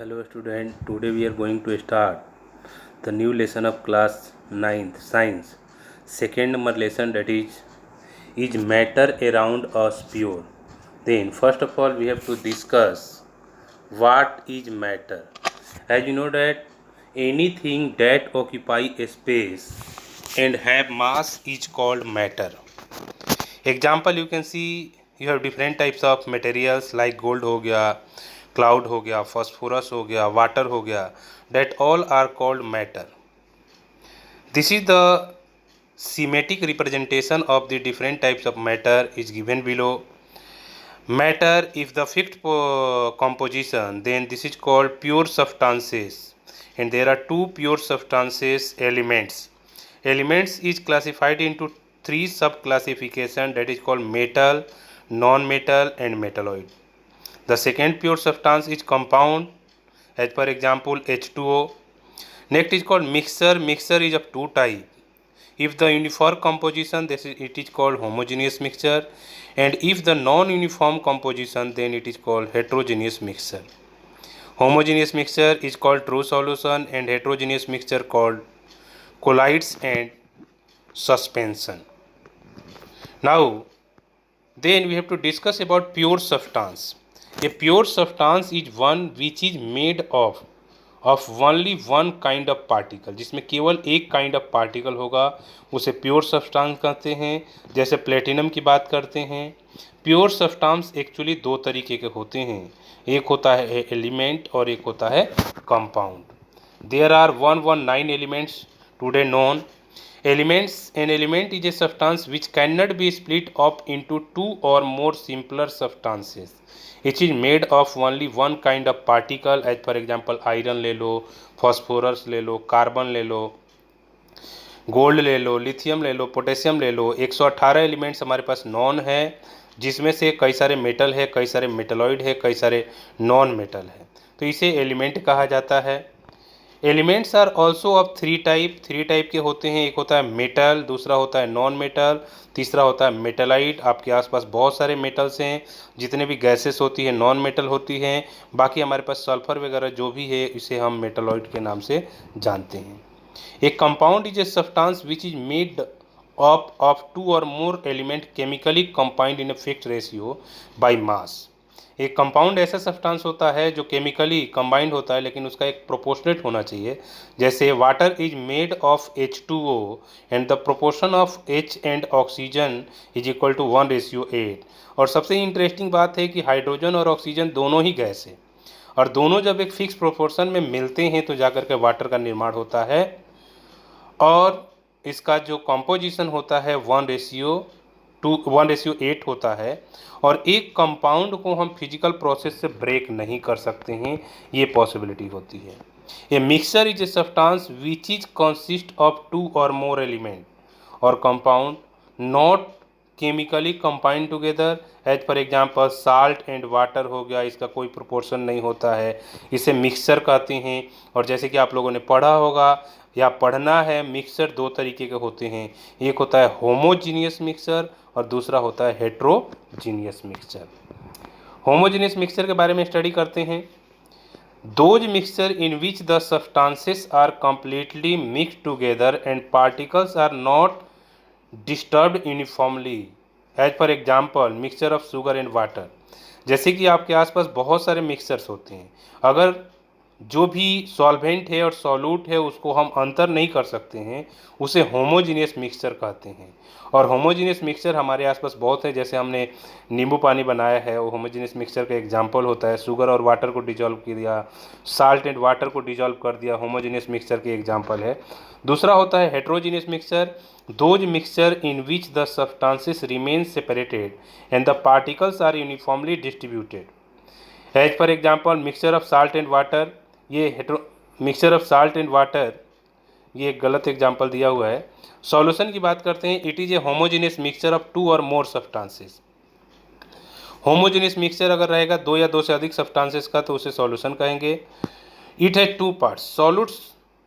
Hello student, today we are going to start the new lesson of class 9th science. Second number lesson, that is matter around us pure. Then first of all we have to discuss what is matter. As you know that anything that occupy a space and have mass is called matter. Example you can see, you have different types of materials like gold हो गया, cloud हो गया, phosphorus हो गया, water हो गया, that all are called matter. This is the schematic representation of the different types of matter is given below. Matter, if the fixed composition, then this is called pure substances, and there are two pure substances elements. Elements is classified into three sub classification, that is called metal, non-metal and metalloid. The second pure substance is compound, as per example H2O. Next is called mixture. Mixture is of two types. If the uniform composition, it is called homogeneous mixture, and if the non-uniform composition, then it is called heterogeneous mixture. Homogeneous mixture is called true solution, and heterogeneous mixture called colloids and suspension. Now then we have to discuss about pure substance. A pure substance is one which is made of only one kind of particle, जिसमें केवल एक kind of particle होगा, उसे pure substance कहते हैं. जैसे platinum की बात करते हैं. प्योर सब्सटेंस एक्चुअली दो तरीके के होते हैं, एक होता है एलिमेंट और एक होता है compound. There are 119 elements today known. Elements, an element is a substance which cannot be split up into two or more simpler substances. It is made of only one kind of particle, as for example iron ले लो, phosphorus ले लो, carbon ले लो, gold ले लो, lithium ले लो, potassium ले लो. 118 elements हमारे पास non है, जिसमें से कई सारे मेटल है, कई सारे मेटलॉइड है, कई सारे नॉन मेटल है, तो इसे एलिमेंट कहा जाता है. Elements are also of three type के होते हैं. एक होता है मेटल, दूसरा होता है नॉन मेटल, तीसरा होता है मेटलाइट. आपके आसपास बहुत सारे मेटल्स हैं, जितने भी गैसेस होती है नॉन मेटल होती हैं. बाकी हमारे पास सल्फर वगैरह जो भी है, इसे हम मेटलॉइड के नाम से जानते हैं. A compound is a substance which is made of two or more element chemically combined in a fixed ratio by mass. एक कंपाउंड ऐसा सब्सटेंस होता है जो केमिकली कंबाइंड होता है, लेकिन उसका एक प्रोपोर्शनेट होना चाहिए. जैसे water is made of H2O and the proportion of H and oxygen is equal to 1:8. और सबसे इंटरेस्टिंग बात है कि हाइड्रोजन और ऑक्सीजन दोनों ही गैस है, और दोनों जब एक फिक्स प्रोपोर्शन में मिलते हैं तो जाकर के वाटर का निर्माण होता है, और इसका जो कॉम्पोजिशन होता है 1:8 होता है. और एक कंपाउंड को हम फिजिकल प्रोसेस से ब्रेक नहीं कर सकते हैं, ये पॉसिबिलिटी होती है. A mixture is a substance which is consist of two or more element or compound not chemically combined together. As for example salt and water हो गया, इसका कोई प्रोपोर्शन नहीं होता है, इसे मिक्सचर कहते हैं. और जैसे कि आप लोगों ने पढ़ा होगा या पढ़ना है, मिक्सचर दो तरीके के होते हैं, एक होता है होमोजीनियस मिक्सचर और दूसरा होता है हेट्रोजीनियस मिक्सचर. होमोजीनियस मिक्सचर के बारे में स्टडी करते हैं. Those mixture in which the substances are completely mixed together and particles are not disturbed uniformly. As for example mixture of sugar and water. जैसे कि आपके आसपास बहुत सारे मिक्सचर्स होते हैं, अगर जो भी सॉल्वेंट है और सॉल्यूट है उसको हम अंतर नहीं कर सकते हैं, उसे होमोजीनियस मिक्सचर कहते हैं. और होमोजीनियस मिक्सचर हमारे आसपास बहुत है. जैसे हमने नींबू पानी बनाया है, वो होमोजीनियस मिक्सचर का एग्जांपल होता है. शुगर और वाटर को डिजॉल्व कर दिया, साल्ट एंड वाटर को डिजॉल्व कर दिया, होमोजीनियस मिक्सचर के एग्जांपल है. दूसरा होता है heterogeneous mixture. Those mixture in which the substances remain separated and the particles are uniformly distributed. As for example mixture of salt and water. ये mixture of salt and water, ये एक गलत example दिया हुआ है. सॉल्यूशन की बात करते हैं. It is a homogeneous mixture of two or more substances. Homogeneous mixture अगर रहेगा दो या दो से अधिक सब्सटेंसेस का, तो उसे सॉल्यूशन कहेंगे. It has two parts. Solute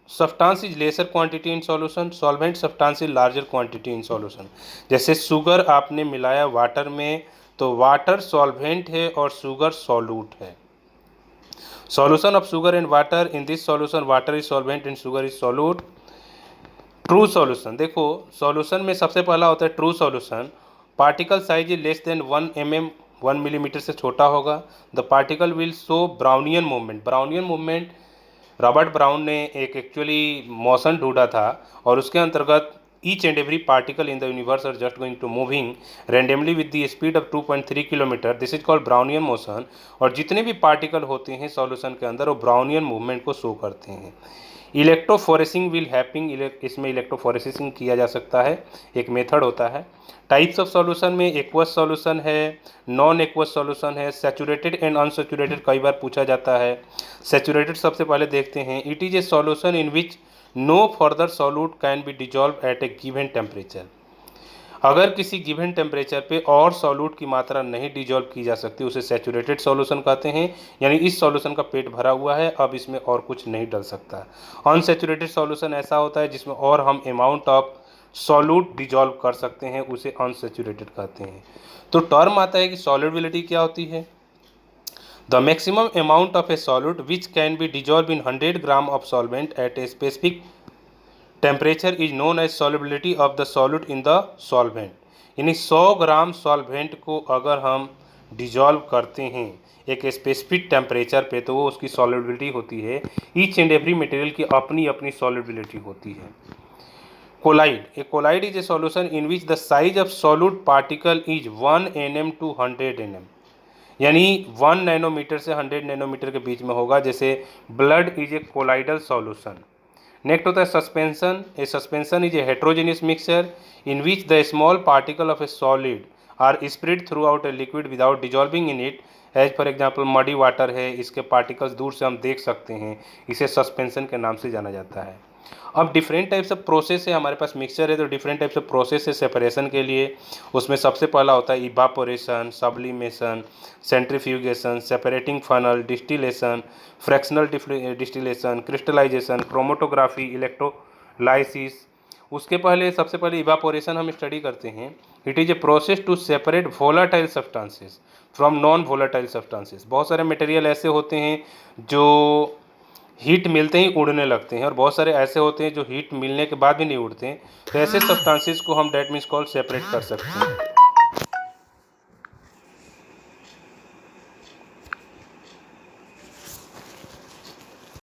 substance is lesser quantity in solution, solvent substance is larger quantity in solution. जैसे शुगर आपने मिलाया वाटर में, तो वाटर सॉल्वेंट है और शुगर सॉल्यूट है. Solution of sugar and water. In this solution water is solvent and sugar is solute. True solution, देखो solution में सबसे पहला होता है true solution, particle size is less than 1 mm, 1 millimetre से छोटा होगा। The particle will show Brownian movement. Brownian movement Robert Brown ने एक एक्चुअली मोशन ढूंढा था और उसके अंतर्गत each and every particle in the universe are just going to moving randomly with the speed of 2.3 kilometre, this is called Brownian motion. और जितने भी पार्टिकल होते हैं सॉल्यूशन के अंदर वो ब्राउनियन मूवमेंट को शो करते हैं। इलेक्ट्रोफोरेसिंग विल हैपनिंग, इसमें इलेक्ट्रोफोरेसिंग किया जा सकता है, एक मेथड होता है। टाइप्स ऑफ सॉल्यूशन में एक्वस सॉल्यूशन है, नॉन एक्वस सॉल्यूशन है, सैचुरेटेड एंड अनसैचुरेटेड कई बार पूछा जाता है। सैचुरेटेड सबसे पहले देखते हैं। It is a solution in which no further solute can be dissolve at a given temperature. अगर किसी गिवन टेम्परेचर पे और सॉल्यूट की मात्रा नहीं डिजॉल्व की जा सकती उसे सैचुरेटेड सॉल्यूशन कहते हैं, यानी इस सॉल्यूशन का पेट भरा हुआ है, अब इसमें और कुछ नहीं डल सकता। अनसैचुरेटेड सॉल्यूशन ऐसा होता है जिसमें और हम अमाउंट ऑफ सॉल्यूट डिजॉल्व कर सकते हैं, उसे अनसैचुरेटेड कहते हैं। तो टर्म आता है कि सॉल्युबिलिटी क्या होती है। The maximum amount of a solute which can be dissolve in 100 gram of solvent at a specific temperature is known as solubility of the solute in the solvent. यानी 100 ग्राम सॉल्वेंट को अगर हम डिजॉल्व करते हैं एक स्पेसिफिक टेम्परेचर पे तो वो उसकी सॉल्युबिलिटी होती है। ईच एंड एवरी मटेरियल की अपनी अपनी सॉल्युबिलिटी होती है। Colloid, a colloid is a solution in which the size of solute particle is 1 nm to 100 nm, यानी 1 नैनोमीटर से 100 नैनोमीटर के बीच में होगा। जैसे blood is a colloidal solution. Next होता है suspension. A suspension is a heterogeneous mixture in which the small particle of a solid are spread throughout a liquid without dissolving in it. As for example muddy water है, इसके particles दूर से हम देख सकते हैं, इसे suspension के नाम से जाना जाता है। अब डिफरेंट टाइप्स ऑफ प्रोसेस है, हमारे पास मिक्सचर है तो डिफरेंट टाइप्स ऑफ प्रोसेस है सेपरेशन के लिए। उसमें सबसे पहला होता है evaporation, sublimation, centrifugation, separating funnel, distillation, fractional distillation, crystallisation, chromatography, electrolysis. उसके पहले सबसे पहले इवापोरेशन हम स्टडी करते हैं। It is a process to separate volatile substances from non volatile substances. बहुत सारे मटेरियल ऐसे होते हैं जो हीट मिलते ही उड़ने लगते हैं और बहुत सारे ऐसे होते हैं जो हीट मिलने के बाद भी नहीं उड़ते हैं। तो ऐसे सब्सटेंसेस को हम डेट मीन्स कॉल सेपरेट कर सकते हैं।